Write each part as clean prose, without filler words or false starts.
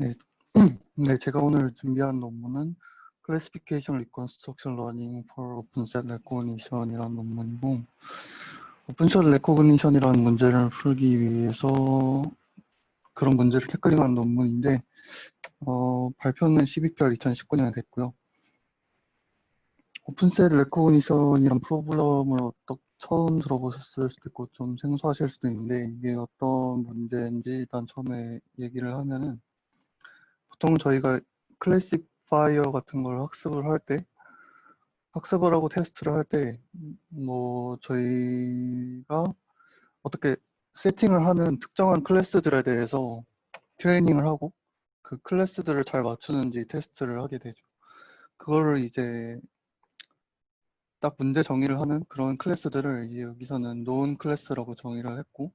네, 네, 제가 오늘 준비한 논문은 Classification Reconstruction Learning for Open-Set Recognition이라는 논문이고, 오픈셋 레코그니션이라는 문제를 풀기 위해서 그런 문제를 태클링한 논문인데, 발표는 12개월 2019년에 됐고요. 오픈셋 레코그니션이란 프로블럼을 처음 들어보셨을 수도 있고 좀 생소하실 수도 있는데, 이게 어떤 문제인지 일단 처음에 얘기를 하면은, 보통 저희가 클래시파이어 같은 걸 학습을 하고 테스트를 할 때, 저희가 어떻게 세팅을 하는 특정한 클래스들에 대해서 트레이닝을 하고 그 클래스들을 잘 맞추는지 테스트를 하게 되죠. 그거를 이제 딱 문제 정의를 하는 그런 클래스들을 이제 여기서는 known 클래스라고 정의를 했고,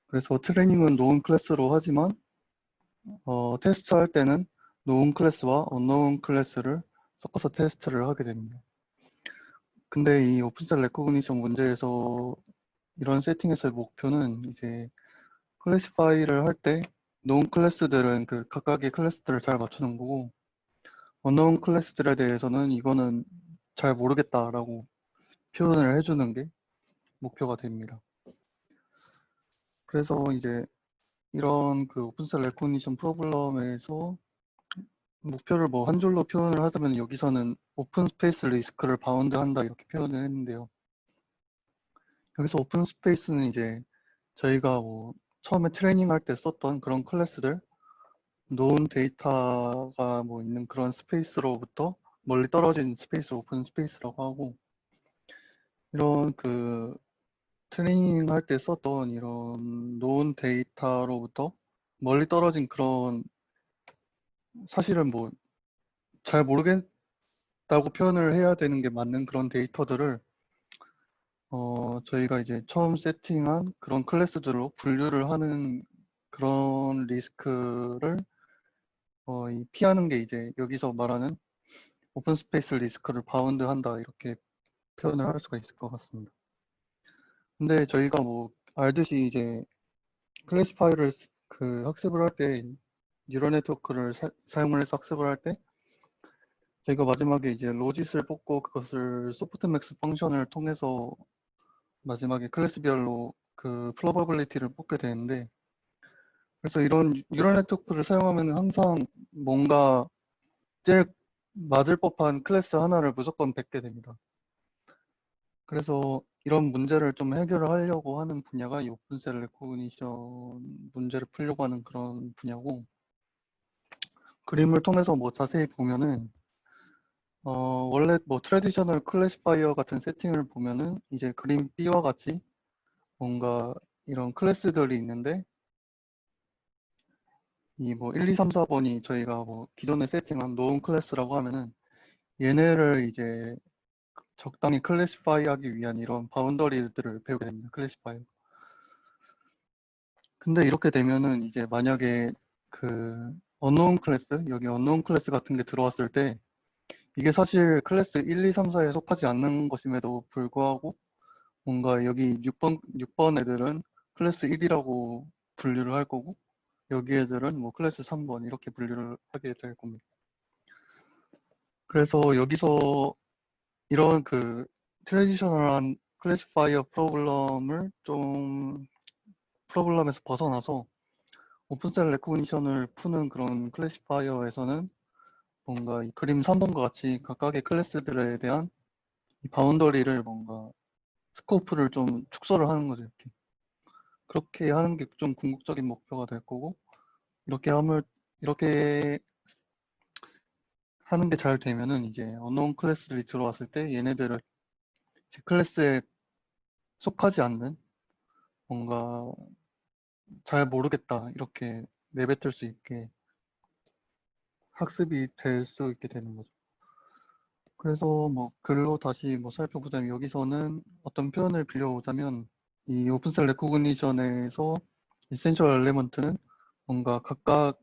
그래서 트레이닝은 known 클래스로 하지만 테스트할 때는 known 클래스와 unknown 클래스를 섞어서 테스트를 하게 됩니다. 근데 이 오픈셋 레코그니션 문제에서 이런 세팅에서의 목표는 이제 클래시파이를 할 때 known 클래스들은 그 각각의 클래스들을 잘 맞추는 거고, unknown 클래스들에 대해서는 이거는 잘 모르겠다라고 표현을 해주는 게 목표가 됩니다. 그래서 이제 이런 그 오픈셋 레코니션 프로블럼에서 목표를 뭐 한 줄로 표현을 하자면 여기서는 오픈 스페이스 리스크를 바운드 한다 이렇게 표현을 했는데요. 여기서 오픈 스페이스는 이제 저희가 뭐 처음에 트레이닝 할 때 썼던 그런 클래스들, known 데이터가 뭐 있는 그런 스페이스로부터 멀리 떨어진 스페이스 오픈 스페이스라고 하고, 이런 그 트레이닝 할 때 썼던 이런 known 데이터로부터 멀리 떨어진 그런, 사실은 뭐 잘 모르겠다고 표현을 해야 되는 게 맞는 그런 데이터들을 저희가 이제 처음 세팅한 그런 클래스들로 분류를 하는 그런 리스크를 피하는 게 이제 여기서 말하는 오픈 스페이스 리스크를 바운드 한다 이렇게 표현을 할 수가 있을 것 같습니다. 근데 저희가 뭐 알듯이 이제 클래시파이어를 그 학습을 할 때 뉴럴 네트워크를 사용을 해서 학습을 할 때 저희가 마지막에 이제 로짓을 뽑고 그것을 소프트맥스 펑션을 통해서 마지막에 클래스별로 그 프로버빌리티를 뽑게 되는데, 그래서 이런 뉴럴 네트워크를 사용하면 항상 뭔가 제일 맞을 법한 클래스 하나를 무조건 뱉게 됩니다. 그래서 이런 문제를 좀 해결을 하려고 하는 분야가 이 오픈셋 레코그니션 문제를 풀려고 하는 그런 분야고, 그림을 통해서 뭐 자세히 보면은 원래 뭐 트래디셔널 클래시파이어 같은 세팅을 보면은 이제 그림 B와 같이 뭔가 이런 클래스들이 있는데, 이 뭐 1, 2, 3, 4번이 저희가 뭐 기존에 세팅한 known 클래스라고 하면은 얘네를 이제 적당히 클래시파이 하기 위한 이런 바운더리들을 배우게 됩니다. 클래시파이. 근데 이렇게 되면은 이제 만약에 그 unknown 클래스, 여기 unknown 클래스 같은 게 들어왔을 때 이게 사실 클래스 1, 2, 3, 4에 속하지 않는 것임에도 불구하고 뭔가 여기 6번 애들은 클래스 1이라고 분류를 할 거고, 여기 애들은 뭐 클래스 3번 이렇게 분류를 하게 될 겁니다. 그래서 여기서 이런 그 트레디셔널한 클래시파이어 프로블럼에서 벗어나서 오픈셋 레코니션을 푸는 그런 클래시파이어에서는 뭔가 이 그림 3번과 같이 각각의 클래스들에 대한 이 바운더리를 뭔가 스코프를 좀 축소를 하는 거죠. 그렇게 하는 게 좀 궁극적인 목표가 될 거고, 이렇게 하는 게 잘 되면은 이제 언노운 클래스들이 들어왔을 때 얘네들을 클래스에 속하지 않는, 뭔가 잘 모르겠다 이렇게 내뱉을 수 있게 학습이 될 수 있게 되는 거죠. 그래서 뭐 글로 다시 뭐 살펴보자면 여기서는 어떤 표현을 빌려오자면 이 오픈셀 레코그니션에서 이센셜 엘리먼트는 뭔가 각각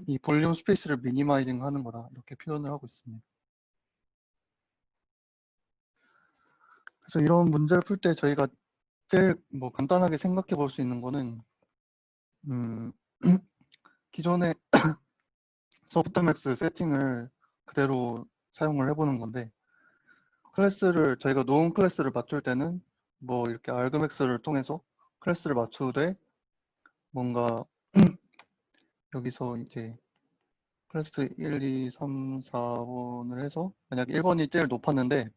이 볼륨 스페이스를 미니마이징 하는 거다 이렇게 표현을 하고 있습니다. 그래서 이런 문제를 풀 때 저희가 제일 뭐 간단하게 생각해 볼 수 있는 거는 기존의 소프트맥스 세팅을 그대로 사용을 해보는 건데, 클래스를 저희가 놓은 클래스를 맞출 때는 뭐 이렇게 argmax를 통해서 클래스를 맞추되, 뭔가 여기서 이제 클래스 1, 2, 3, 4번을 해서 만약에 1번이 제일 높았는데,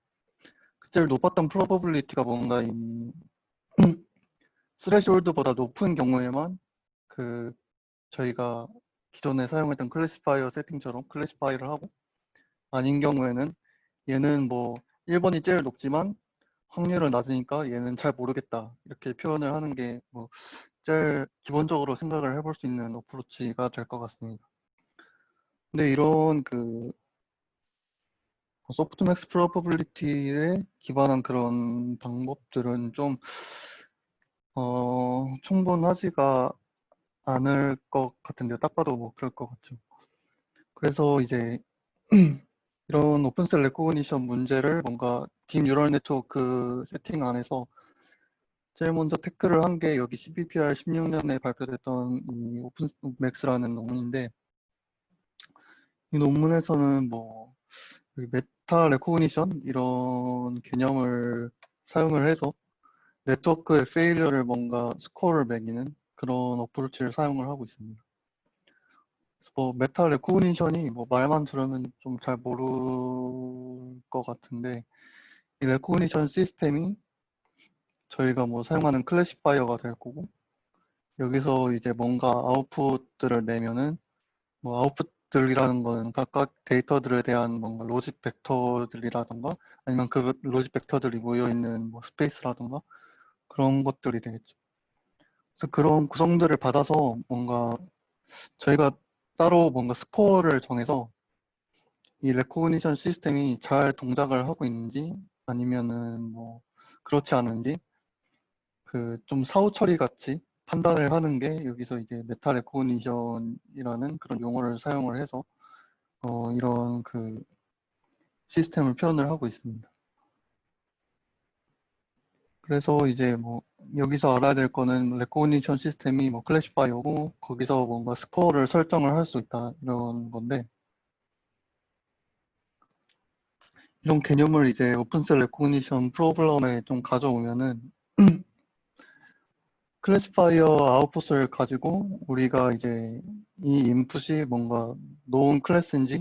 그 제일 높았던 프로버빌리티가 뭔가 이 스레시홀드보다 높은 경우에만 그 저희가 기존에 사용했던 클래시파이어 세팅처럼 클래시파이를 하고, 아닌 경우에는 얘는 뭐 1번이 제일 높지만 확률은 낮으니까 얘는 잘 모르겠다, 이렇게 표현을 하는 게 뭐 제일 기본적으로 생각을 해볼 수 있는 어프로치가 될 것 같습니다. 근데 이런 그 소프트맥스 프로버빌리티에 기반한 그런 방법들은 좀 충분하지가 않을 것 같은데요. 딱 봐도 뭐 그럴 것 같죠. 그래서 이제 이런 오픈셀 레코그니션 문제를 뭔가 딥 뉴럴 네트워크 세팅 안에서 제일 먼저 태클을 한 게 여기 CPPR 16년에 발표됐던 이 오픈맥스라는 논문인데, 이 논문에서는 뭐 메타 레코그니션 이런 개념을 사용을 해서 네트워크의 페일리어를 뭔가 스코어를 매기는 그런 어프로치를 사용을 하고 있습니다. 뭐 메타 레코그니션이 뭐 말만 들으면 좀 잘 모를 것 같은데, 이 레코그니션 시스템이 저희가 뭐 사용하는 클래시파이어가 될 거고, 여기서 이제 뭔가 아웃풋들을 내면은 뭐 아웃풋들이라는 거는 각각 데이터들에 대한 뭔가 로직 벡터들이라던가 아니면 그 로직 벡터들이 모여 있는 뭐 스페이스라던가 그런 것들이 되겠죠. 그래서 그런 구성들을 받아서 뭔가 저희가 따로 뭔가 스코어를 정해서 이 레코그니션 시스템이 잘 동작을 하고 있는지 아니면은 뭐 그렇지 않은지 그 좀 사후 처리 같이 판단을 하는 게 여기서 이제 메타 레코그니션이라는 그런 용어를 사용을 해서 이런 그 시스템을 표현을 하고 있습니다. 그래서 이제 뭐 여기서 알아야 될 거는 레코그니션 시스템이 뭐 클래시파이어고 거기서 뭔가 스코어를 설정을 할 수 있다, 이런 건데, 이런 개념을 이제 오픈셀 레코그니션 프로블럼에 좀 가져오면은 클래시파이어 아웃풋을 가지고 우리가 이제 이 인풋이 뭔가 known 클래스인지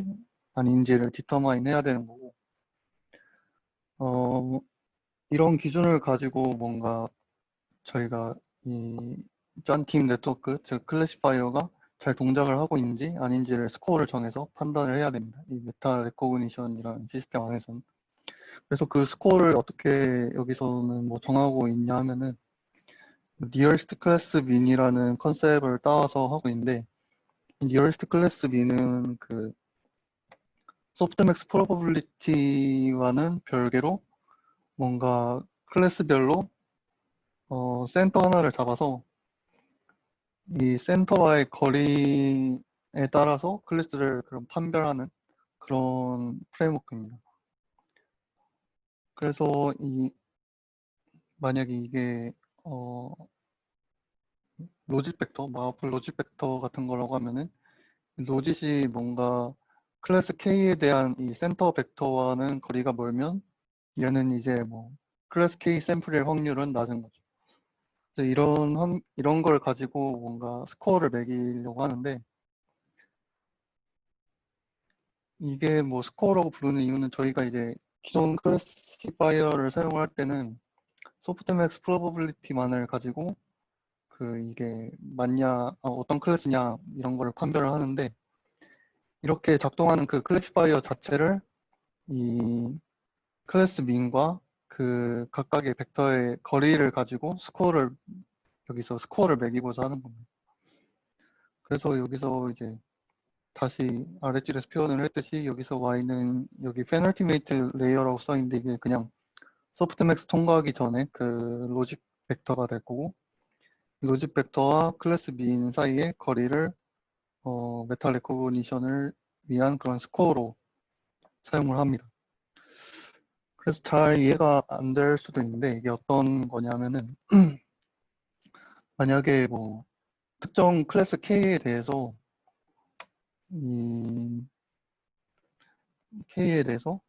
아닌지를 디터마인 해야 되는 거고, 이런 기준을 가지고 뭔가 저희가 이 짠팀 네트워크, 즉 클래시파이어가 잘 동작을 하고 있는지 아닌지를 스코어를 정해서 판단을 해야 됩니다. 이 메타 레코그니션이라는 시스템 안에서는. 그래서 그 스코어를 어떻게 여기서는 뭐 정하고 있냐 하면은 니어리스트 클래스 민이라는 컨셉을 따와서 하고 있는데, 니어리스트 클래스 민은 그 소프트맥스 프로버빌리티와는 별개로 뭔가 클래스별로 센터 하나를 잡아서 이 센터와의 거리에 따라서 클래스를 그럼 판별하는 그런 프레임워크입니다. 그래서 만약에 이게 로짓 벡터, 마우풀 로짓 벡터 같은 거라고 하면은 로짓이 뭔가 클래스 K에 대한 이 센터 벡터와는 거리가 멀면 얘는 이제 뭐 클래스 K 샘플의 확률은 낮은 거죠. 그래서 이런 걸 가지고 뭔가 스코어를 매기려고 하는데, 이게 뭐 스코어라고 부르는 이유는 저희가 이제 기존 클래시파이어를 사용할 때는 소프트맥스 프로버빌리티만을 가지고 그 이게 맞냐, 어떤 클래스냐 이런 거를 판별을 하는데, 이렇게 작동하는 그 클래시파이어 자체를 이 클래스 민과 그 각각의 벡터의 거리를 가지고 여기서 스코어를 매기고자 하는 겁니다. 그래서 여기서 이제 다시 아랫줄에서 표현을 했듯이 여기서 y는 여기 페널티메이트 레이어라고 써있는데, 이게 그냥 소프트맥스 통과하기 전에 그 로직 벡터가 될 거고, 로직 벡터와 클래스 민 사이의 거리를 메타 레코그니션을 위한 그런 스코어로 사용을 합니다. 그래서 잘 이해가 안 될 수도 있는데, 이게 어떤 거냐면은 만약에 뭐 특정 클래스 K에 대해서 이 K에 대해서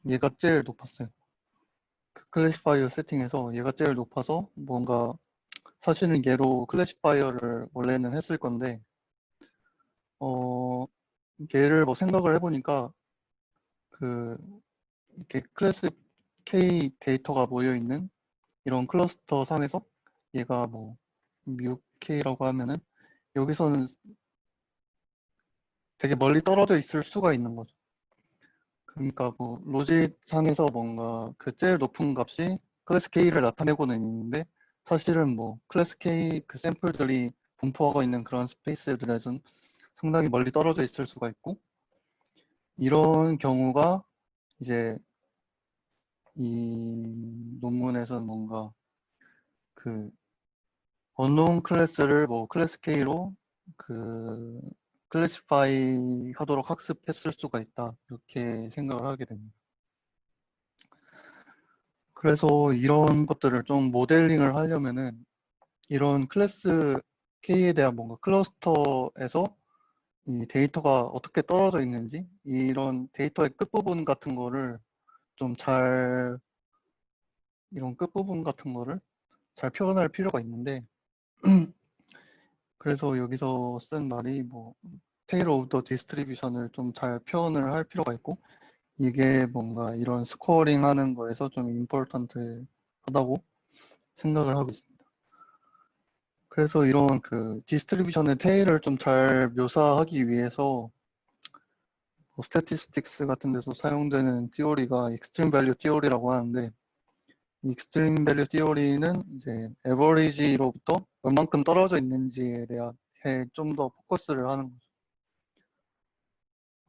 얘가 제일 높았어요. 그 클래시파이어 세팅에서 얘가 제일 높아서 뭔가 사실은 얘로 클래시파이어를 원래는 했을 건데 얘를 뭐 생각을 해보니까 그 이렇게 클래스 K 데이터가 모여 있는 이런 클러스터 상에서 얘가 뭐 뮤K라고 하면은 여기서는 되게 멀리 떨어져 있을 수가 있는 거죠. 그러니까 뭐 로직상에서 뭔가 그 제일 높은 값이 클래스 K를 나타내고는 있는데 사실은 뭐 클래스 K 그 샘플들이 분포하고 있는 그런 스페이스들에서는 상당히 멀리 떨어져 있을 수가 있고 이런 경우가 이제 이 논문에서는 뭔가 그 unknown 클래스를 뭐 클래스 K로 그 클래시파이 하도록 학습했을 수가 있다 이렇게 생각을 하게 됩니다. 그래서 이런 것들을 좀 모델링을 하려면은 이런 클래스 K에 대한 뭔가 클러스터에서 이 데이터가 어떻게 떨어져 있는지 이런 데이터의 끝부분 같은 거를 좀 잘 이런 끝부분 같은 거를 잘 표현할 필요가 있는데 그래서 여기서 쓴 말이 뭐 테일 오브 더 디스트리뷰션을 좀 잘 표현을 할 필요가 있고 이게 뭔가 이런 스코어링 하는 거에서 좀 임포턴트 하다고 생각을 하고 있습니다. 그래서 이런 그 디스트리뷰션의 테일을 좀 잘 묘사하기 위해서 뭐 스태티스틱스 같은 데서 사용되는 티오리가 익스트림 밸류 티오리라고 하는데 이 익스트림 밸류 티오리는 이제 에버리지로부터 얼만큼 떨어져 있는지에 대해 좀 더 포커스를 하는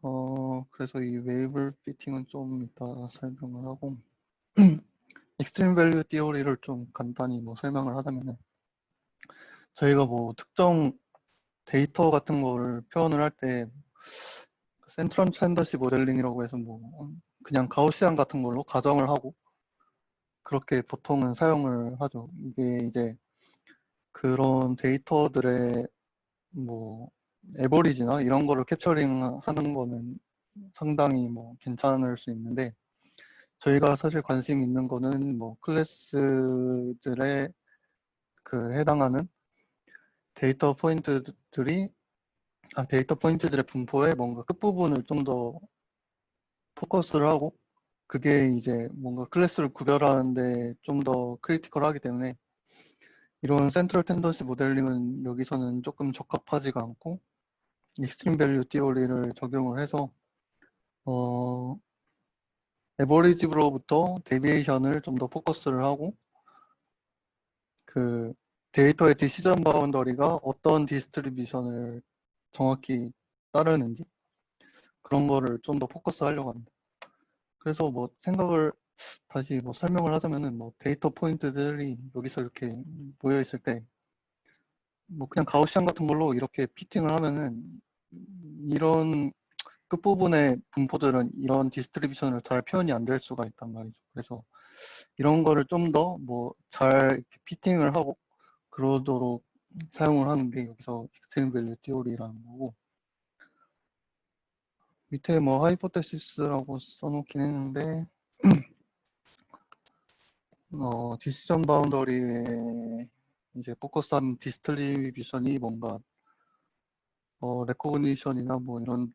거죠. 그래서 이 웨이블 피팅은 좀 이따 설명을 하고 익스트림 밸류 티오리를 좀 간단히 뭐 설명을 하자면은 저희가 뭐 특정 데이터 같은 거를 표현을 할 때 센트럴 텐던시 모델링이라고 해서 뭐 그냥 가우시안 같은 걸로 가정을 하고 그렇게 보통은 사용을 하죠. 이게 이제 그런 데이터들의 뭐 에버리지나 이런 거를 캡처링 하는 거는 상당히 뭐 괜찮을 수 있는데 저희가 사실 관심 있는 거는 뭐 클래스들의 그 해당하는 데이터 포인트들이 데이터 포인트들의 분포에 뭔가 끝부분을 좀 더 포커스를 하고 그게 이제 뭔가 클래스를 구별하는데 좀 더 크리티컬하기 때문에 이런 센트럴 텐던시 모델링은 여기서는 조금 적합하지가 않고 익스트림 밸류 티오리를 적용을 해서 에버리지로부터 데비에이션을 좀 더 포커스를 하고 그 데이터의 디시전 바운더리가 어떤 디스트리뷰션을 정확히 따르는지 그런 거를 좀 더 포커스 하려고 합니다. 그래서 뭐 생각을 다시 뭐 설명을 하자면은 뭐 데이터 포인트들이 여기서 이렇게 모여 있을 때 뭐 그냥 가우시안 같은 걸로 이렇게 피팅을 하면은 이런 끝부분의 분포들은 이런 디스트리뷰션을 잘 표현이 안 될 수가 있단 말이죠. 그래서 이런 거를 좀 더 뭐 잘 피팅을 하고 그러도록 사용을 하는 게 여기서 익스트림 밸류 티오리라는 거고 밑에 뭐 하이포테시스라고 써놓긴 했는데 디시전 바운더리에 이제 포커스한 디스트리뷰션이 뭔가 레코그니션이나 뭐 이런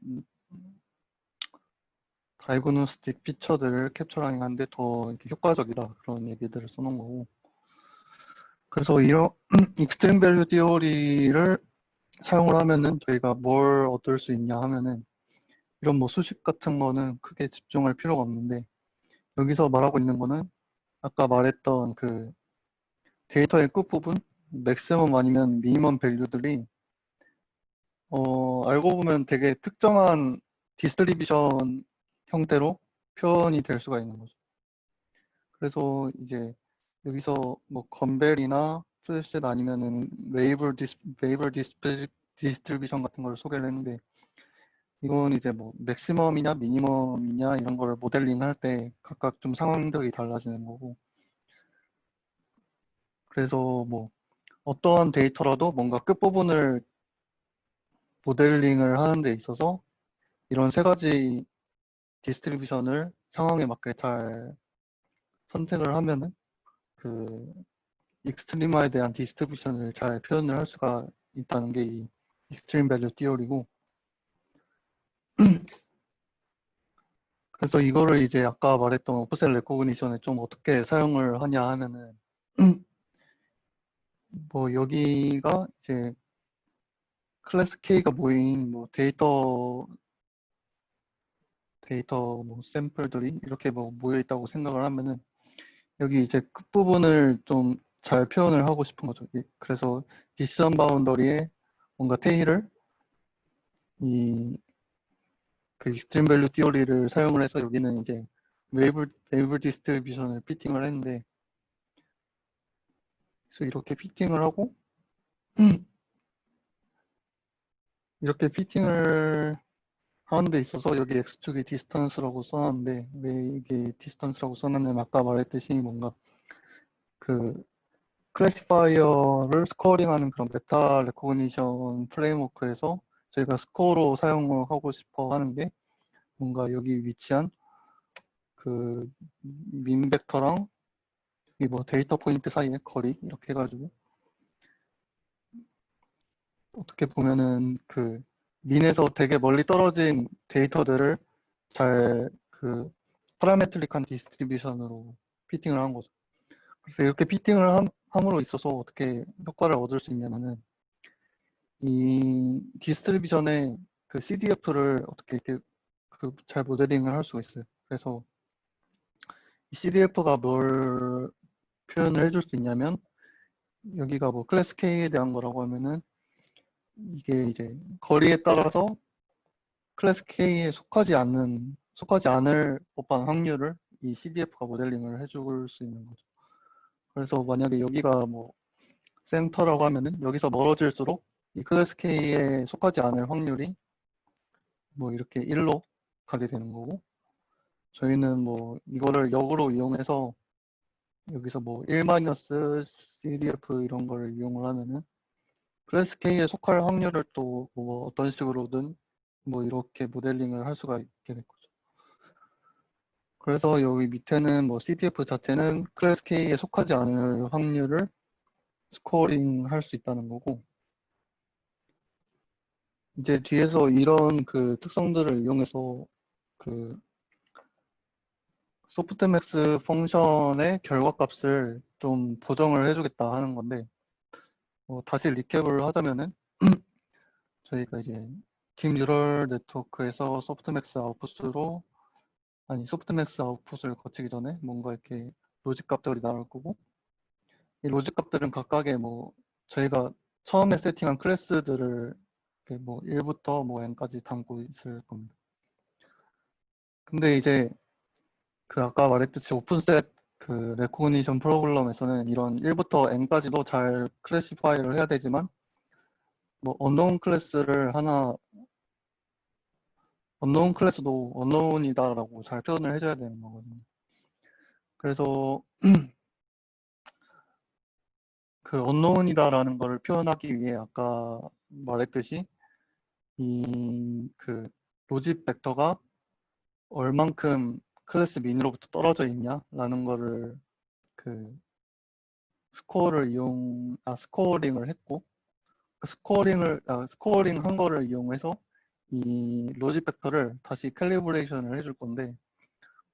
다이그노스틱 피처들을 캡처하는 한데 더 이렇게 효과적이다 그런 얘기들을 써놓은 거고 그래서 이런 익스트림 밸류 티오리를 사용을 하면은 저희가 뭘 얻을 수 있냐 하면은 이런 뭐 수식 같은 거는 크게 집중할 필요가 없는데 여기서 말하고 있는 거는 아까 말했던 그 데이터의 끝부분 맥시멈 아니면 미니멈 밸류들이 알고 보면 되게 특정한 디스트리뷰션 형태로 표현이 될 수가 있는 거죠. 그래서 이제 여기서 뭐 건벨이나 플래시 아니면은 웨이블 디스트리뷰션 같은 걸 소개를 했는데 이건 이제 뭐 맥시멈이냐 미니멈이냐 이런 걸 모델링 할 때 각각 좀 상황들이 달라지는 거고 그래서 뭐 어떠한 데이터라도 뭔가 끝부분을 모델링을 하는 데 있어서 이런 세 가지 디스트리뷰션을 상황에 맞게 잘 선택을 하면은 그 익스트리마에 대한 디스트리뷰션을 잘 표현을 할 수가 있다는 게 이 익스트림 밸류 띠어리고, 그래서 이거를 이제 아까 말했던 오프셋 레코그니션에 좀 어떻게 사용을 하냐 하면은 뭐 여기가 이제 클래스 K가 모인 뭐 데이터 뭐 샘플들이 이렇게 뭐 모여 있다고 생각을 하면은 여기 이제 끝부분을 좀 잘 표현을 하고 싶은 거죠. 그래서 디시전 바운더리에 뭔가 테일을 이 그 익스트림 밸류 띠어리를 사용을 해서 여기는 이제 웨이브 디스트리뷰션을 피팅을 했는데, 그래서 이렇게 피팅을 하고 이렇게 피팅을 하는 데 있어서 여기 x축이 디스턴스라고 써놨는데, 왜 이게 디스턴스라고 써놨냐면 아까 말했듯이 뭔가 그 클래시파이어를 스코어링하는 그런 메타 레코그니션 프레임워크에서 저희가 스코어로 사용을 하고 싶어 하는 게 뭔가 여기 위치한 그 민 벡터랑 이 뭐 데이터 포인트 사이의 거리 이렇게 해가지고 어떻게 보면은 그 민에서 되게 멀리 떨어진 데이터들을 잘 그 파라메트릭한 디스트리뷰션으로 피팅을 한 거죠. 그래서 이렇게 피팅을 함으로 있어서 어떻게 효과를 얻을 수 있냐면은 이 디스트리뷰션의 그 CDF를 어떻게 이렇게 그 잘 모델링을 할 수가 있어요. 그래서 이 CDF가 뭘 표현을 해줄 수 있냐면 여기가 뭐 클래스 K에 대한 거라고 하면은 이게 이제 거리에 따라서 클래스 K에 속하지 않을 법한 확률을 이 CDF가 모델링을 해줄 수 있는 거죠. 그래서 만약에 여기가 뭐 센터라고 하면은 여기서 멀어질수록 이 클래스 K에 속하지 않을 확률이 뭐 이렇게 1로 가게 되는 거고, 저희는 뭐 이거를 역으로 이용해서 여기서 뭐 1-CDF 이런 거를 이용을 하면은 클래스 K에 속할 확률을 또 뭐 어떤 식으로든 뭐 이렇게 모델링을 할 수가 있게 될 거죠. 그래서 여기 밑에는 뭐 CDF 자체는 클래스 K에 속하지 않을 확률을 스코어링 할 수 있다는 거고, 이제 뒤에서 이런 그 특성들을 이용해서 그 소프트맥스 펑션의 결과값을 좀 보정을 해주겠다 하는 건데, 다시 리캡을 하자면은 저희가 이제 딥 뉴럴 네트워크에서 소프트맥스 아웃풋을 거치기 전에 뭔가 이렇게 로직 값들이 나올 거고, 이 로직 값들은 각각의 뭐 저희가 처음에 세팅한 클래스들을 이렇게 뭐 1부터 뭐 n까지 담고 있을 겁니다. 근데 이제 그 아까 말했듯이 오픈셋 그 레코그니션 프로그램에서는 이런 1부터 n까지도 잘 클래시파이를 해야 되지만 뭐 언노운 클래스도 언노운이다라고 잘 표현을 해줘야 되는 거거든요. 그래서 그 언노운이다라는 거를 표현하기 위해 아까 말했듯이 이 그 로직 벡터가 얼만큼 클래스 민으로부터 떨어져 있냐라는 거를 그 스코어링을 했고, 그 스코어링 한 거를 이용해서 이 로직 벡터를 다시 캘리브레이션을 해줄 건데,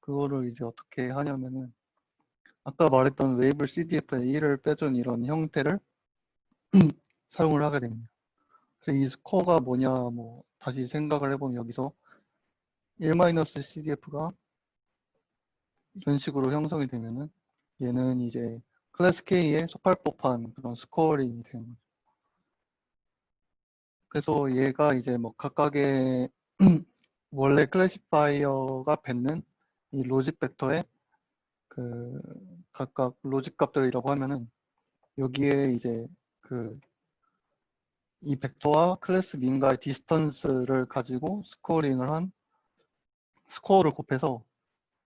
그거를 이제 어떻게 하냐면은 아까 말했던 웨이블 CDF의 1을 빼준 이런 형태를 사용을 하게 됩니다. 그래서 이 스코어가 뭐냐, 뭐 다시 생각을 해보면 여기서 1-CDF가 이런 식으로 형성이 되면은 얘는 이제 클래스 K에 속할 법한 그런 스코어링이 되는 거죠. 그래서 얘가 이제 뭐 각각의 원래 클래시파이어가 뱉는 이 로직 벡터의 그 각각 로직 값들이라고 하면은 여기에 이제 그 이 벡터와 클래스 민과의 디스턴스를 가지고 스코어를 곱해서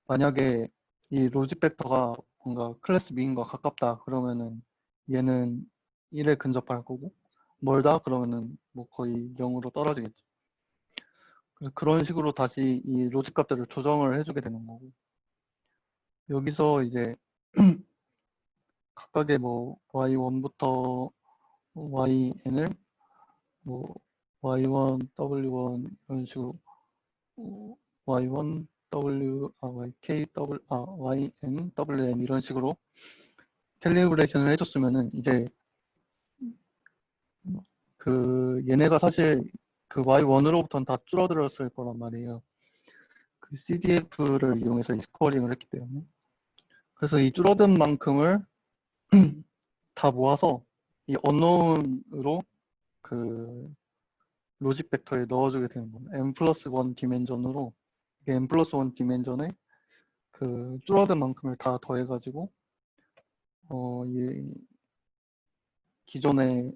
만약에 이 로직 벡터가 뭔가 클래스 민과 가깝다 그러면은 얘는 1에 근접할 거고, 멀다 그러면은 뭐 거의 0으로 떨어지겠죠. 그래서 그런 식으로 다시 이 로직 값들을 조정을 해주게 되는 거고, 여기서 이제 각각의 뭐 y1부터 yn을 뭐 y1, w1 이런 식으로 y1, yk, yn, wn 이런 식으로 캘리브레이션을 해줬으면은 이제 그 얘네가 사실 그 y1으로부터는 다 줄어들었을 거란 말이에요. 그 CDF를 이용해서 이 스코어링을 했기 때문에. 그래서 이 줄어든 만큼을 다 모아서 이 unknown으로 그 로직 벡터에 넣어주게 되는 겁니다. n 플러스 1 디멘전으로 n 플러스 1 디멘전에 그 줄어든 만큼을 다 더해가지고 이 기존의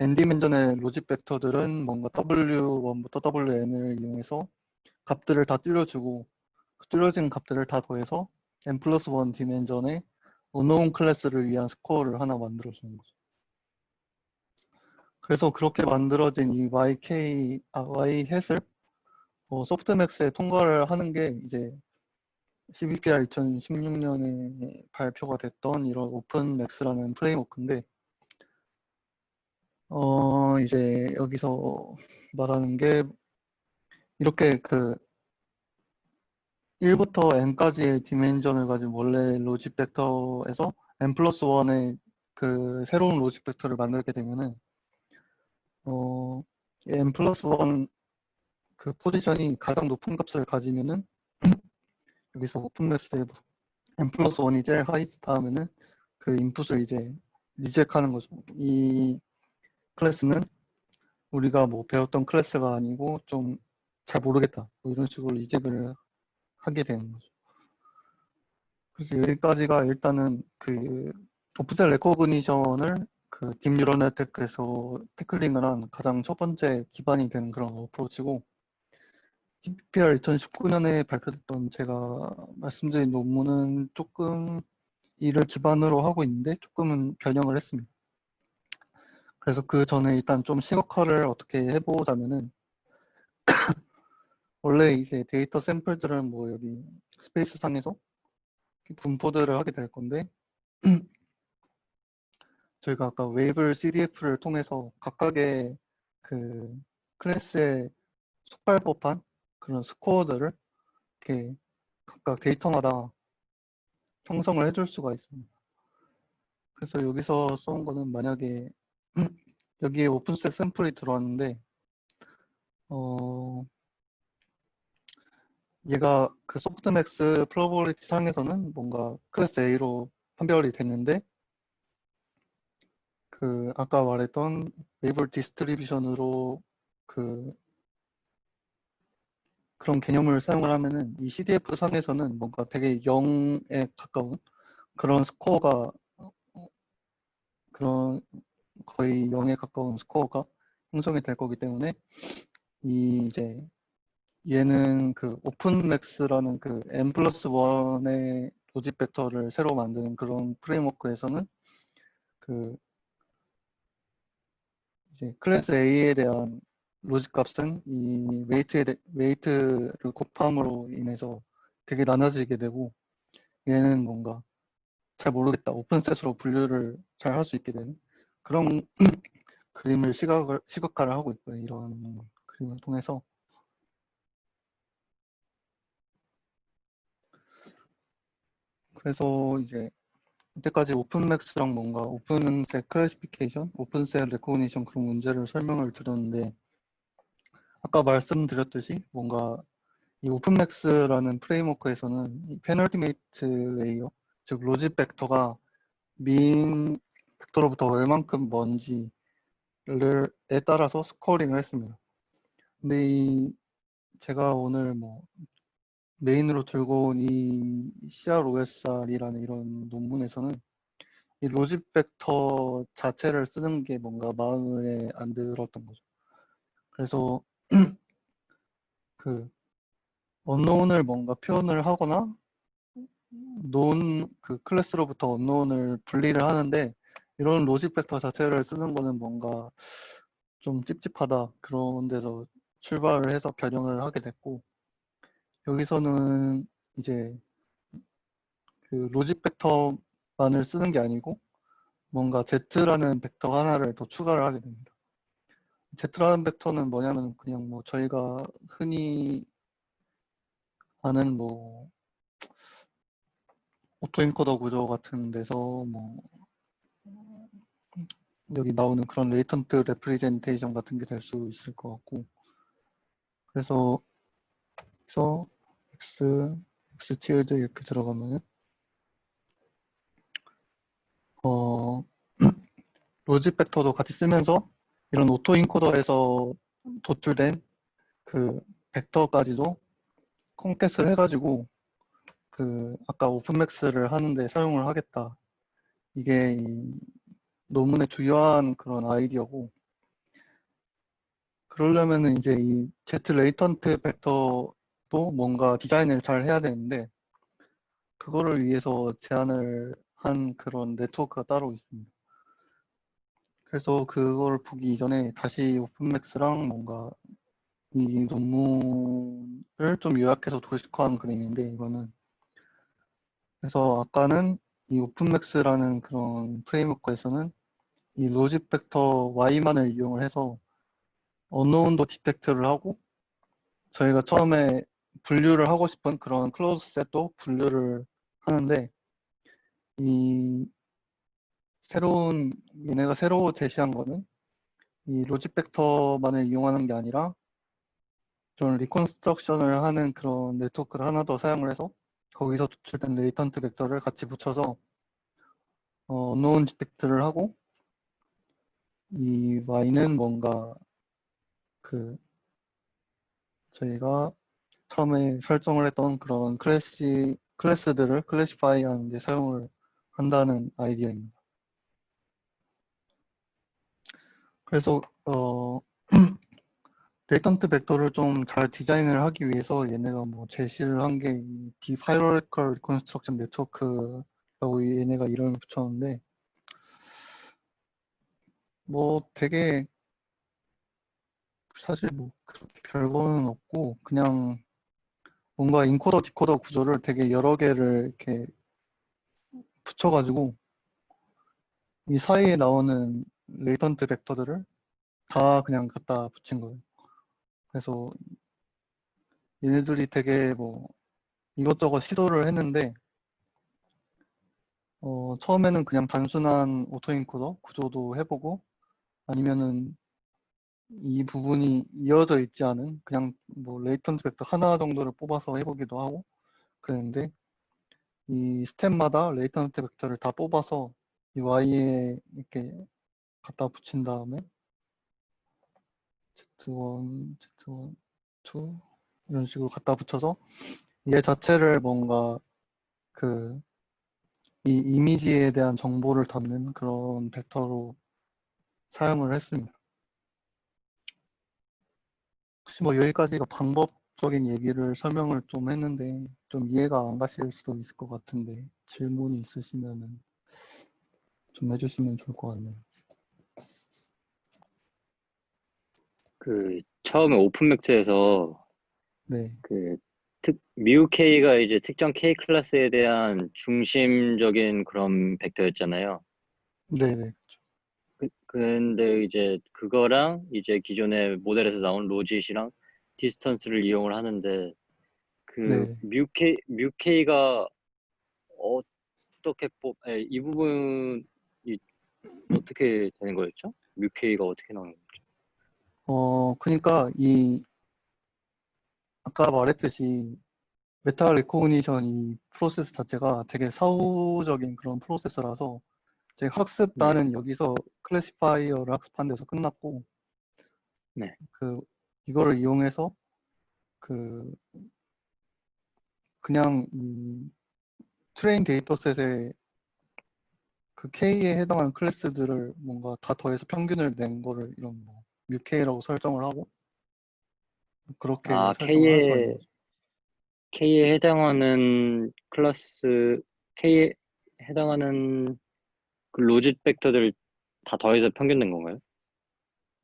n 디멘전의 로직 벡터들은 뭔가 w1부터 wn을 이용해서 값들을 다 줄여주고 그 줄여진 값들을 다 더해서 n 플러스 1 디멘전의 unknown 클래스를 위한 스코어를 하나 만들어주는 거죠. 그래서 그렇게 만들어진 이 y 소프트맥스에 통과를 하는 게 이제 CVPR 2016년에 발표가 됐던 이런 오픈맥스라는 프레임워크인데, 이제 여기서 말하는 게 이렇게 그 1부터 n까지의 디멘전을 가진 원래 로직 벡터에서 n 플러스 1의 그 새로운 로직 벡터를 만들게 되면은 n 플러스 1 그 포지션이 가장 높은 값을 가지면은 여기서 오픈맥스에 n 플러스 1이 제일 하이스트 하면은 그 인풋을 이제 리젝하는 거죠. 이 클래스는 우리가 뭐 배웠던 클래스가 아니고 좀 잘 모르겠다. 뭐 이런 식으로 리젝을 하게 되는 거죠. 그래서 여기까지가 일단은 그 오프셋 레코그니션을 그 딥뉴럴 네트워크에서 태클링을 한 가장 첫 번째 기반이 되는 그런 어프로치고, CPR 2019년에 발표됐던 제가 말씀드린 논문은 조금 이를 기반으로 하고 있는데 조금은 변형을 했습니다. 그래서 그 전에 일단 좀 시각화를 어떻게 해보자면은, 원래 이제 데이터 샘플들은 뭐 여기 스페이스 상에서 분포들을 하게 될 건데, 저희가 아까 웨이블 CDF를 통해서 각각의 그 클래스의 속발 법한 그런 스코어들을 이렇게 각각 데이터마다 형성을 해줄 수가 있습니다. 그래서 여기서 써온 거는 만약에 여기에 오픈셋 샘플이 들어왔는데 얘가 그 소프트맥스 프로버빌리티 상에서는 뭔가 클래스 A로 판별이 됐는데, 그 아까 말했던 웨이블 디스트리뷰션으로 그 그런 개념을 사용을 하면은 이 CDF 상에서는 뭔가 되게 0에 가까운 그런 스코어가 그런 거의 0에 가까운 스코어가 형성이 될 거기 때문에, 이 이제 얘는 그 오픈맥스라는 그 n 플러스 1의 로직 벡터를 새로 만드는 그런 프레임워크에서는 그 이제 클래스 A에 대한 로직 값은 이 웨이트를 곱함으로 인해서 되게 나눠지게 되고, 얘는 뭔가 잘 모르겠다, 오픈셋으로 분류를 잘 할 수 있게 되는 그런 그림을 시각화를 하고 있고요. 이런 그림을 통해서. 그래서 이제 이때까지 오픈맥스랑 뭔가 오픈셋 클래시피케이션, 오픈셋 레코그니션 그런 문제를 설명을 드렸는데, 아까 말씀드렸듯이 뭔가 이 오픈맥스라는 프레임워크에서는 이 페널티메이트 레이어, 즉 로직 벡터가 민 벡터로부터 얼만큼 먼지에 따라서 스코어링을 했습니다. 근데 이 제가 오늘 뭐 메인으로 들고 온 이 CROSR이라는 이런 논문에서는 이 로직 벡터 자체를 쓰는 게 뭔가 마음에 안 들었던 거죠. 그래서 그 언노운을 뭔가 표현을 하거나 논 그 클래스로부터 언노운을 분리를 하는데, 이런 로직 벡터 자체를 쓰는 거는 뭔가 좀 찝찝하다. 그런 데서 출발을 해서 변형을 하게 됐고, 여기서는 이제 그 로직 벡터만을 쓰는 게 아니고, 뭔가 Z라는 벡터 하나를 더 추가를 하게 됩니다. Z라는 벡터는 뭐냐면 그냥 뭐 저희가 흔히 아는 뭐 오토엔코더 구조 같은 데서 뭐 여기 나오는 그런 레이턴트 레프리젠테이션 같은 게 될 수 있을 것 같고, 그래서 x tilde 이렇게 들어가면은 어 로직 벡터도 같이 쓰면서 이런 오토인코더에서 도출된 그 벡터까지도 컴캐스를 해가지고 그 아까 오픈맥스를 하는데 사용을 하겠다. 이게 이 논문의 주요한 그런 아이디어고, 그러려면은 이제 이 Z 레이턴트 벡터도 뭔가 디자인을 잘 해야 되는데, 그거를 위해서 제안을 한 그런 네트워크가 따로 있습니다. 그래서 그걸 보기 이전에 다시 오픈맥스랑 뭔가 이 논문을 좀 요약해서 도식화한 그림인데, 이거는 그래서 아까는 이 오픈맥스라는 그런 프레임워크에서는 이 로직 벡터 Y만을 이용을 해서 언노운도 디텍트를 하고, 저희가 처음에 분류를 하고 싶은 그런 클로즈 셋도 분류를 하는데, 이 얘네가 새로 제시한 거는 이 로직 벡터만을 이용하는 게 아니라 좀 리컨스트럭션을 하는 그런 네트워크를 하나 더 사용을 해서 거기서 도출된 레이턴트 벡터를 같이 붙여서 언노운 디텍트를 하고, 이 y는 뭔가 그 저희가 처음에 설정을 했던 그런 클래스들을 클래시파이 하는 데 사용을 한다는 아이디어입니다. 그래서 레이턴트 벡터를 좀 잘 디자인을 하기 위해서 얘네가 뭐 제시를 한 게 이 디파이로리컬 리컨스트럭션 네트워크라고 얘네가 이름을 붙였는데, 뭐 되게 사실 뭐 그렇게 별거는 없고, 그냥 뭔가 인코더 디코더 구조를 되게 여러 개를 이렇게 붙여가지고 이 사이에 나오는 레이턴트 벡터들을 다 그냥 갖다 붙인 거예요. 그래서 얘네들이 되게 뭐 이것저것 시도를 했는데, 처음에는 그냥 단순한 오토인코더 구조도 해보고, 아니면은 이 부분이 이어져 있지 않은 그냥 뭐 레이턴트 벡터 하나 정도를 뽑아서 해보기도 하고 그랬는데, 이 스텝마다 레이턴트 벡터를 다 뽑아서 이 y에 이렇게 갖다 붙인 다음에 Z1, Z1, 2 이런 식으로 갖다 붙여서 얘 자체를 뭔가 그 이 이미지에 대한 정보를 담는 그런 벡터로 사용을 했습니다. 혹시 뭐 여기까지가 방법적인 얘기를 설명을 좀 했는데 좀 이해가 안 가실 수도 있을 것 같은데, 질문이 있으시면은 좀 해주시면 좋을 것 같네요. 그 처음에 오픈맥스에서 네, 그 미우 K가 이제 특정 K 클래스에 대한 중심적인 그런 벡터였잖아요. 네네, 근데 이제 그거랑 이제 기존의 모델에서 나온 로짓이랑 디스턴스를 이용을 하는데 그 네. 뮤 K가 어떻게 이 부분이 어떻게 되는 거였죠? 뮤 K가 어떻게 나오는 거죠? 그러니까 이 아까 말했듯이 메타 레코그니션 이 프로세스 자체가 되게 사후적인 그런 프로세스라서, 제 네, 학습단은 여기서 클래시파이어를 학습한 데서 끝났고, 네. 그 이거를 이용해서 그 그냥 이 트레인 데이터셋에 그 K에 해당하는 클래스들을 뭔가 다 더해서 평균을 낸 거를 이런 뭐 뮤K라고 설정을 하고, 그렇게 아, 설정을 할 수가 있는 거죠. K에 해당하는 클래스, K에 해당하는 그 로짓 벡터들 다 더해서 평균 낸 건가요?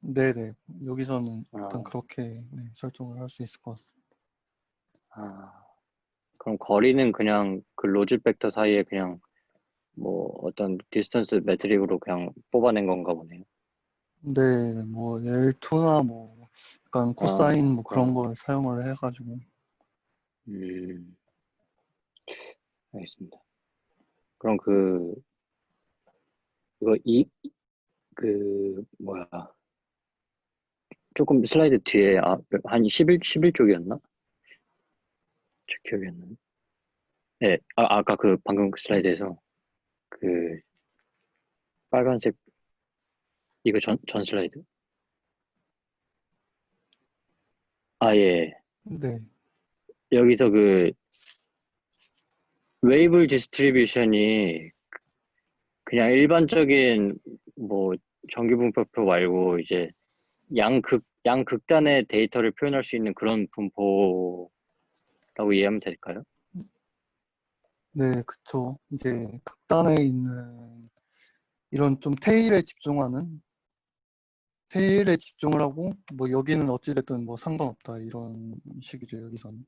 네네. 여기서는 일단 아, 그렇게 네, 설정을 할 수 있을 것 같습니다. 아, 그럼 거리는 그냥 그 로짓 벡터 사이에 그냥 뭐 어떤 디스턴스 매트릭으로 그냥 뽑아낸 건가 보네요. 네, 뭐 L2나 뭐 약간 아, 코사인 뭐 그런 그런, 걸 사용을 해가지고 음, 알겠습니다. 그럼 그, 이거 뭐야. 조금 슬라이드 뒤에, 한 11쪽이었나? 저 기억이 안 나네. 네, 아까 그 방금 그 슬라이드에서 그 빨간색, 이거 전 슬라이드? 아, 예. 네, 여기서 그 웨이블 디스트리뷰션이 그냥 일반적인 뭐 전기분포표 말고 이제 양극단의 데이터를 표현할 수 있는 그런 분포라고 이해하면 될까요? 네, 그쵸. 이제 극단에 있는 이런 좀 테일에 집중을 하고 뭐 여기는 어찌됐든 뭐 상관없다 이런 식이죠 여기서는.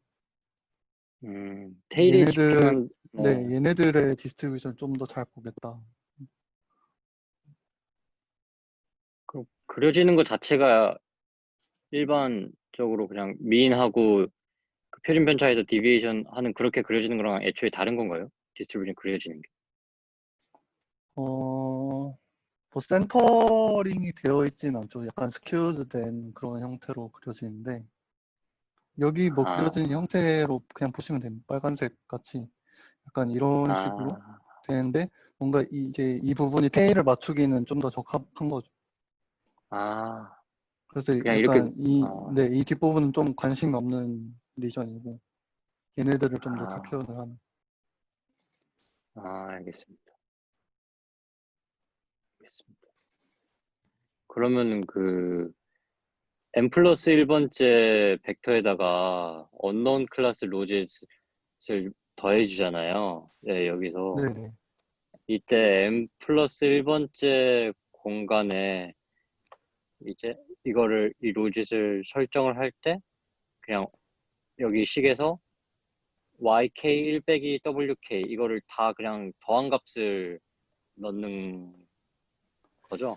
테일에 얘네들 집중한, 네, 네. 얘네들의 디스트리뷰션 좀 더 잘 보겠다. 그려지는 것 자체가 일반적으로 그냥 미인하고 그 표준 편차에서 디비에이션 하는 그렇게 그려지는 거랑 애초에 다른 건가요? 디스트리뷰션 그려지는 게. 뭐 센터링이 되어 있진 않죠. 약간 스큐드 된 그런 형태로 그려지는데 여기 뭐 그려진 아, 형태로 그냥 보시면 됩니다. 빨간색 같이 약간 이런 식으로 아, 되는데 뭔가 이제 이 부분이 테일을 맞추기는 좀 더 적합한 거죠. 아, 그래서 그냥 이렇게, 약간 아, 네, 이 뒷부분은 좀 관심이 없는 리전이고 얘네들을 좀 더 잘 아, 표현을 하는. 알겠습니다. 알겠습니다. 그러면은 그 n 플러스 1번째 벡터에다가 언노운 클래스 로짓을 더해주잖아요. 네, 여기서. 네네. 이때 n 플러스 1번째 공간에 이제 이 로짓을 설정을 할 때 그냥 여기 식에서 yk 1 빼기 wk 이거를 다 그냥 더한 값을 넣는 거죠?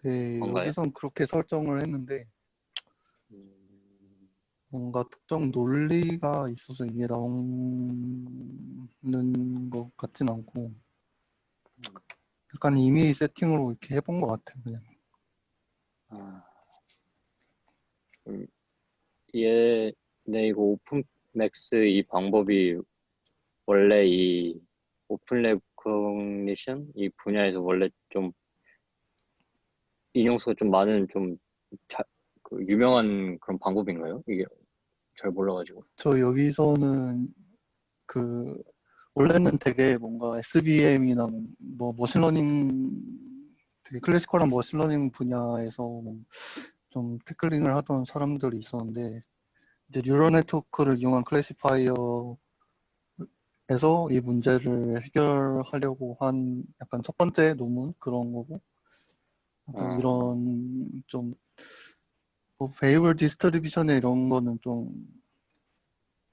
네, 건가요? 여기선 그렇게 설정을 했는데 음, 뭔가 특정 논리가 있어서 이게 나오는 것 같진 않고 약간 이미 세팅으로 이렇게 해본 것 같아요. 그냥. 아, 음, 얘, 네, 이거 오픈맥스 이 방법이 원래 이 오픈 레코니션 이 분야에서 원래 좀 인용수가 좀 많은 그 유명한 그런 방법인가요? 이게 잘 몰라가지고. 저 여기서는 그 원래는 되게 뭔가 SVM이나 뭐 머신러닝 되게 클래시컬한 머신러닝 분야에서 뭐좀 태클링을 하던 사람들이 있었는데 이제 뉴럴 네트워크를 이용한 클래시파이어에서 이 문제를 해결하려고 한 약간 첫 번째 논문 그런 거고 약간 아, 이런 좀 베이블 디스트리뷰션에 이런 거는 좀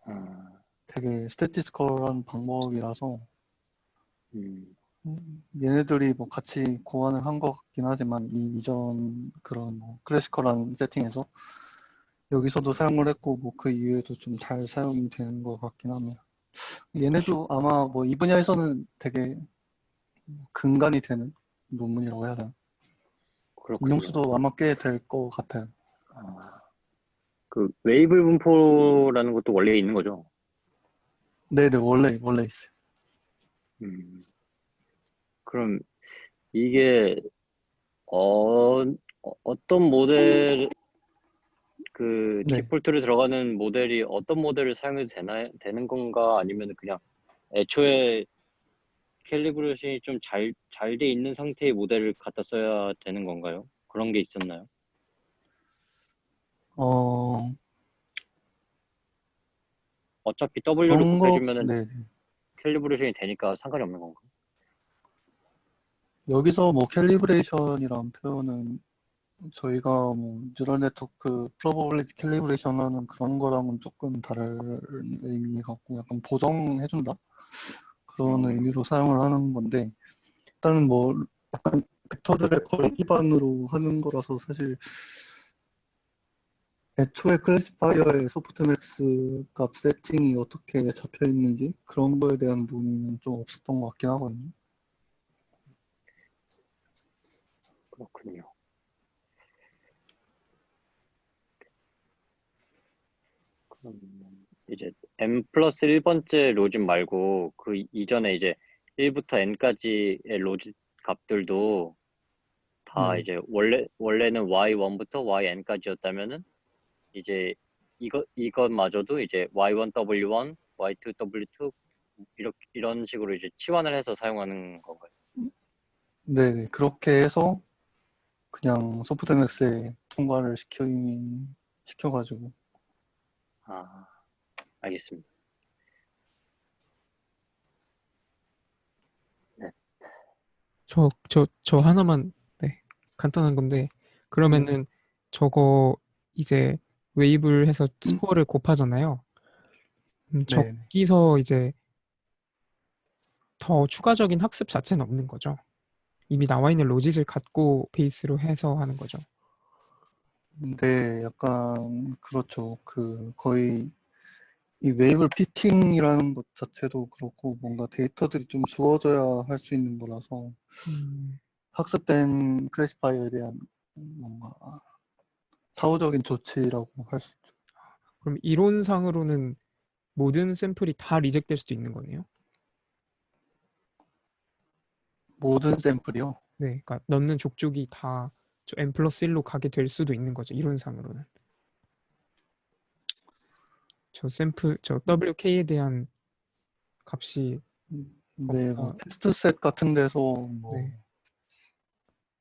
아, 되게 스태티스컬한 방법이라서 음, 얘네들이 뭐 같이 고안을 한 것 같긴 하지만 이 이전 그런 뭐 클래시컬한 세팅에서 여기서도 사용을 했고 뭐 그 이후에도 좀 잘 사용이 되는 것 같긴 합니다. 얘네도 아마 뭐 이 분야에서는 되게 근간이 되는 논문이라고 해야 되나? 그렇군요. 인용수도 아마 꽤 될 것 같아요. 아, 그 웨이브 분포라는 것도 원래 있는 거죠? 네네 원래 있어요. 음, 그럼 이게 어, 어떤 모델 그 네. 디폴트로 들어가는 모델이 어떤 모델을 사용해도 되는 건가 아니면 그냥 애초에 캘리브레이션이 좀 잘 돼 있는 상태의 모델을 갖다 써야 되는 건가요? 그런 게 있었나요? 어 어차피 W를 그런 거 곱해주면은 네. 캘리브레이션이 되니까 상관이 없는 건가? 여기서 뭐 캘리브레이션이란 표현은 저희가 뭐 뉴럴 네트워크 프로버빌리티 캘리브레이션 하는 그런 거랑은 조금 다른 의미 같고 약간 보정해준다? 그런 의미로 사용을 하는 건데 일단은 뭐 약간 벡터들의 거리 기반으로 하는 거라서 사실 애초에 클래시파이어의 소프트맥스 값 세팅이 어떻게 잡혀 있는지 그런 거에 대한 논의는 좀 없었던 것 같긴 하거든요. 그렇군요. 그럼 이제 n 플러스 1번째 로짓 말고 그 이전에 이제 1부터 n까지의 로짓 값들도 다 네. 이제 원래는 y1부터 yn까지였다면은 이제 이것마저도 이제 y1 w1, y2 w2 이렇게 이런 식으로 이제 치환을 해서 사용하는 건가요? 네, 그렇게 해서 그냥 소프트맥스에 통과를 시켜가지고. 아, 알겠습니다. 네. 저 하나만, 네, 간단한 건데, 네, 그러면은 저거 이제 웨이브를 해서 스코어를 곱하잖아요. 네. 저기서 이제 더 추가적인 학습 자체는 없는 거죠. 이미 나와 있는 로직을 갖고 베이스로 해서 하는 거죠. 근데 약간 그렇죠. 그 거의 이 웨이브 피팅이라는 것 자체도 그렇고 뭔가 데이터들이 좀 주어져야 할 수 있는 거라서 음, 학습된 클래시파이어에 대한 뭔가 사후적인 조치라고 할 수 있죠. 그럼 이론상으로는 모든 샘플이 다 리젝될 수도 있는 거네요. 모든 샘플이요. 네, 그러니까 넣는 족족이 다 저 n 플러스 1로 가게 될 수도 있는 거죠. 이론상으로는. 저 샘플, 저 WK에 대한 값이 네, 뭐 거기다, 테스트 셋 같은 데서 네, 뭐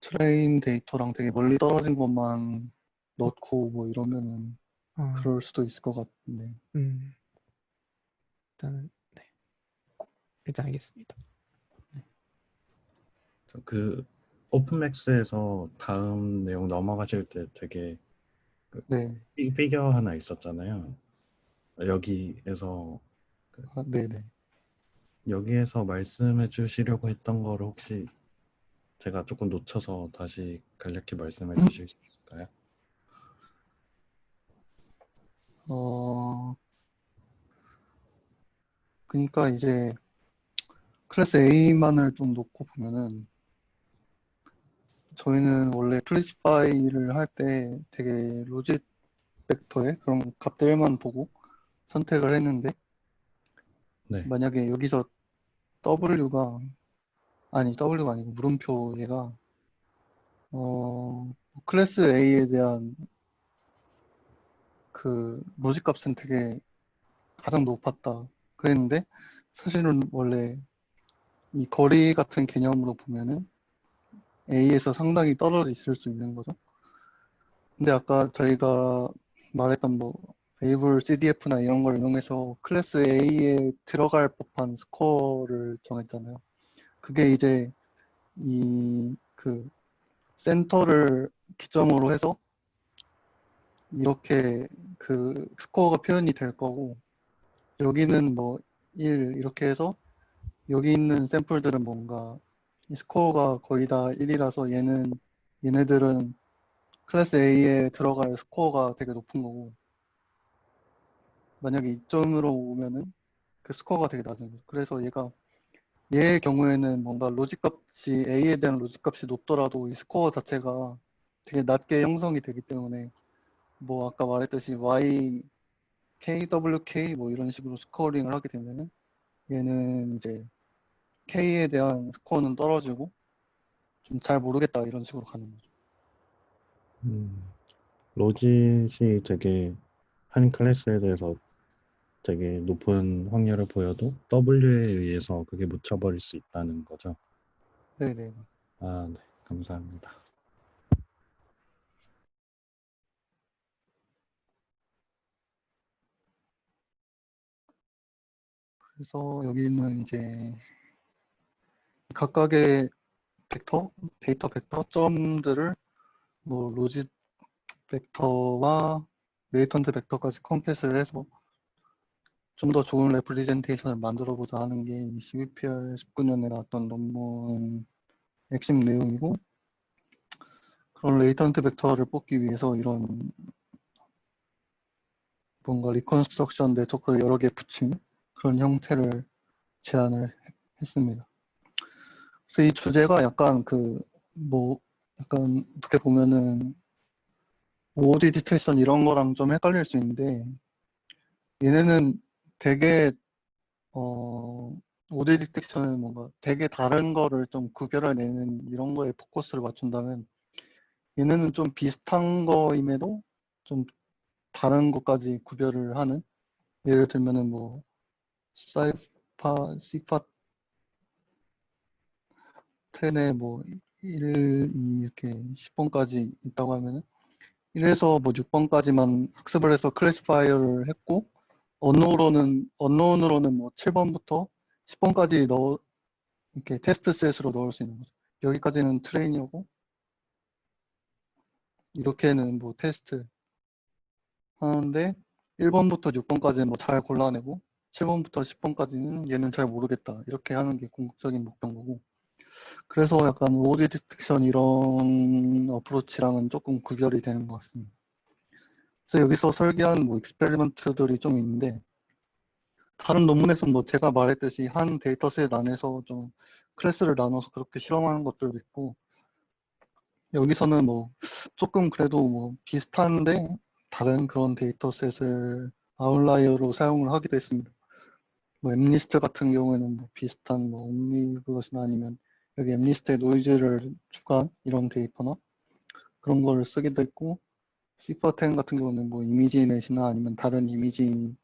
트레인 데이터랑 되게 멀리 떨어진 것만 넣고 뭐 이러면은 아, 그럴 수도 있을 것 같은데. 음, 일단은, 네, 일단 알겠습니다. 그 오픈맥스에서 다음 내용 넘어가실 때 되게 그 네, 피겨 하나 있었잖아요. 여기에서 그 아, 네네. 여기에서 말씀해 주시려고 했던 거를 혹시 제가 조금 놓쳐서 다시 간략히 말씀해 주실 수 있을까요? 어, 그러니까 이제 클래스 A만을 좀 놓고 보면은 저희는 원래 클래시파이를 할 때 되게 로짓 벡터의 그런 값들만 보고 선택을 했는데 네, 만약에 여기서 W가 W가 아니고 물음표 얘가 클래스 A에 대한 그 로짓 값은 되게 가장 높았다 그랬는데 사실은 원래 이 거리 같은 개념으로 보면은 A에서 상당히 떨어져 있을 수 있는 거죠. 근데 아까 저희가 말했던 뭐 웨이블 CDF나 이런 걸 이용해서 클래스 A에 들어갈 법한 스코어를 정했잖아요. 그게 이제 이 그 센터를 기점으로 해서 이렇게 그 스코어가 표현이 될 거고 여기는 뭐 1 이렇게 해서 여기 있는 샘플들은 뭔가 이 스코어가 거의 다 1이라서 얘네들은 클래스 A에 들어갈 스코어가 되게 높은 거고 만약에 이점으로 오면은 그 스코어가 되게 낮은 거죠. 그래서 얘의 경우에는 뭔가 로직 값이 A에 대한 로직 값이 높더라도 이 스코어 자체가 되게 낮게 형성이 되기 때문에 뭐 아까 말했듯이 Y, KWK 뭐 이런 식으로 스코어링을 하게 되면은 얘는 이제 K에 대한 스코어는 떨어지고 좀 잘 모르겠다 이런 식으로 가는 거죠. 로짓이 되게 한 클래스에 대해서 되게 높은 확률을 보여도 W에 의해서 그게 묻혀버릴 수 있다는 거죠. 네네. 아, 네, 감사합니다. 그래서 여기는 이제 각각의 벡터, 데이터 벡터 점들을 뭐 로짓 벡터와 레이턴트 벡터까지 컴패스를 해서 좀 더 좋은 레프리젠테이션을 만들어 보자 하는 게 CVPR 19년에 나왔던 논문 핵심 내용이고, 그런 레이턴트 벡터를 뽑기 위해서 이런 뭔가 리컨스트럭션 네트워크를 여러 개 붙인 그런 형태를 제안을 했습니다. 그래서 이 주제가 약간 약간 어떻게 보면은 OOD 디텍션 이런 거랑 좀 헷갈릴 수 있는데, 얘네는 되게 OOD 디텍션은 뭔가 되게 다른 거를 좀 구별해내는 이런 거에 포커스를 맞춘다면, 얘네는 좀 비슷한 거임에도 좀 다른 것까지 구별을 하는, 예를 들면은 뭐 시파 10에 뭐 1, 2 이렇게 10번까지 있다고 하면은 1에서 뭐 6번까지만 학습을 해서 클래시파이어를 했고, 언노운으로는 뭐 7번부터 10번까지 이렇게 테스트 셋으로 넣을 수 있는 거죠. 여기까지는 트레인이고, 이렇게는 뭐 테스트 하는데, 1번부터 6번까지는 뭐 잘 골라내고, 7번부터 10번까지는 얘는 잘 모르겠다. 이렇게 하는 게 궁극적인 목표인 거고. 그래서 약간 오디 디텍션 이런 어프로치랑은 조금 구별이 되는 것 같습니다. 그래서 여기서 설계한 뭐 익스페리먼트들이 좀 있는데, 다른 논문에서 뭐 제가 말했듯이 한 데이터셋 안에서 좀 클래스를 나눠서 그렇게 실험하는 것들도 있고, 여기서는 뭐 조금 그래도 뭐 비슷한데 다른 그런 데이터셋을 아웃라이어로 사용을 하기도 했습니다. 뭐 엠리스트 같은 경우에는 뭐 비슷한 뭐 옴니블러스나 아니면 여기 엠리스트의 노이즈를 추가한 이런 데이터나 그런 거를 쓰기도 했고, C410 같은 경우는 뭐 이미지넷이나 아니면 다른 이미지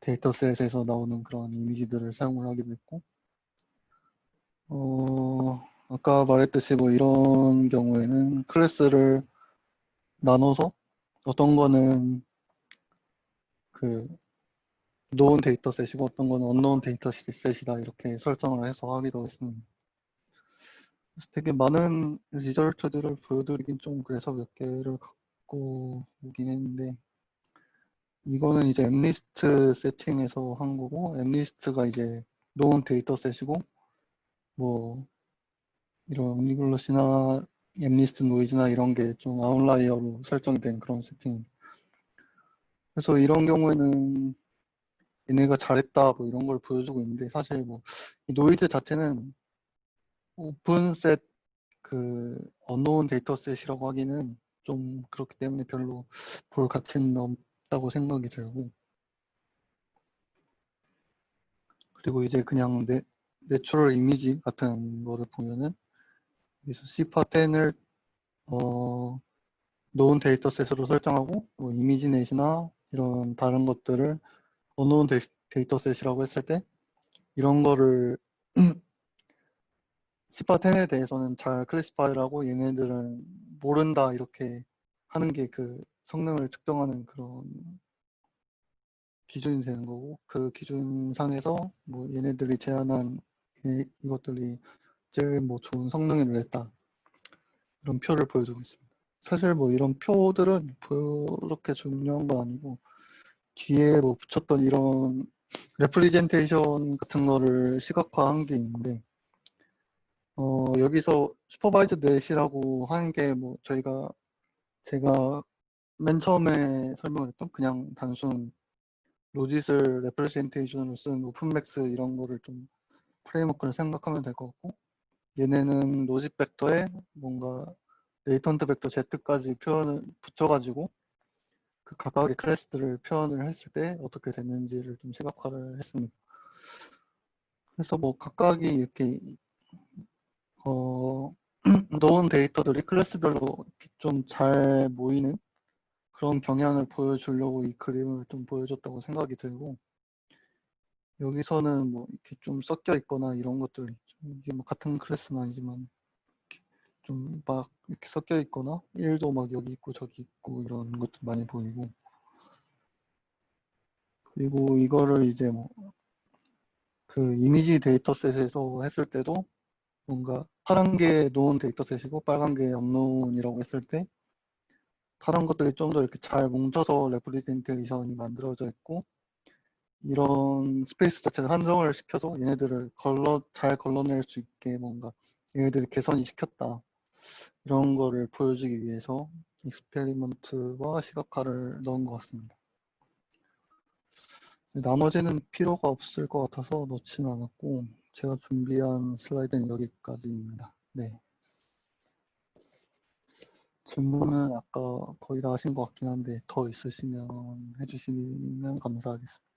데이터셋에서 나오는 그런 이미지들을 사용을 하기도 했고, 아까 말했듯이 뭐 이런 경우에는 클래스를 나눠서 어떤 거는 그 known 데이터셋이고 어떤 거는 unknown 데이터셋이다 이렇게 설정을 해서 하기도 했습니다. 그래서 되게 많은 리절트들을 보여드리긴 좀 그래서 몇 개를 갖고 오긴 했는데, 이거는 이제 엠리스트 세팅에서 한 거고, 엠리스트가 이제 known 데이터셋이고, 뭐 이런 옴니블러시나 엠리스트 노이즈나 이런 게 좀 아웃라이어로 설정이 된 그런 세팅. 그래서 이런 경우에는 얘네가 잘했다 뭐 이런 걸 보여주고 있는데, 사실 뭐 이 노이즈 자체는 오픈셋 언노운 데이터셋이라고 하기는 좀 그렇기 때문에 별로 볼 가치는 없다고 생각이 들고, 그리고 이제 그냥 내추럴 이미지 같은 거를 보면은 여기서 C10을 known 데이터셋으로 설정하고 뭐 이미지넷이나 이런 다른 것들을 unknown 데이터셋이라고 했을 때, 이런 거를 C10에 대해서는 잘 클래시파이를 하고 얘네들은 모른다 이렇게 하는 게 그 성능을 측정하는 그런 기준이 되는 거고, 그 기준상에서 뭐 얘네들이 제안한 이것들이 제일 뭐 좋은 성능을 냈다 이런 표를 보여주고 있습니다. 사실 뭐 이런 표들은 그렇게 중요한 건 아니고, 뒤에 뭐 붙였던 이런 레프리젠테이션 같은 거를 시각화한 게 있는데, 여기서 슈퍼바이즈 넷이라고 하는 게 뭐 제가 맨 처음에 설명했던 그냥 단순 로짓을 레프레젠테이션으로 쓴 오픈맥스 이런 거를 좀 프레임워크를 생각하면 될 것 같고, 얘네는 로짓 벡터에 뭔가 레이턴트 벡터 Z까지 표현을 붙여가지고 그 각각의 클래스들을 표현을 했을 때 어떻게 됐는지를 좀 시각화를 했습니다. 그래서 뭐 각각이 이렇게 넣은 데이터들이 클래스별로 좀 잘 모이는 그런 경향을 보여주려고 이 그림을 좀 보여줬다고 생각이 들고, 여기서는 뭐 이렇게 좀 섞여 있거나 이런 것들, 이게 뭐 같은 클래스는 아니지만 좀 막 이렇게 섞여 있거나 1도 막 여기 있고 저기 있고 이런 것도 많이 보이고, 그리고 이거를 이제 뭐 그 이미지 데이터셋에서 했을 때도 뭔가 파란 게 known 데이터셋이고 빨간 게 unknown이라고 했을 때 파란 것들이 좀 더 이렇게 잘 뭉쳐서 레프리젠테이션이 만들어져 있고 이런 스페이스 자체를 한정을 시켜서 얘네들을 잘 걸러낼 수 있게 뭔가 얘네들을 개선이 시켰다. 이런 거를 보여주기 위해서 익스페리먼트와 시각화를 넣은 것 같습니다. 나머지는 필요가 없을 것 같아서 넣지는 않았고 제가 준비한 슬라이드는 여기까지입니다. 네. 질문은 아까 거의 다 하신 것 같긴 한데 더 있으시면 해주시면 감사하겠습니다.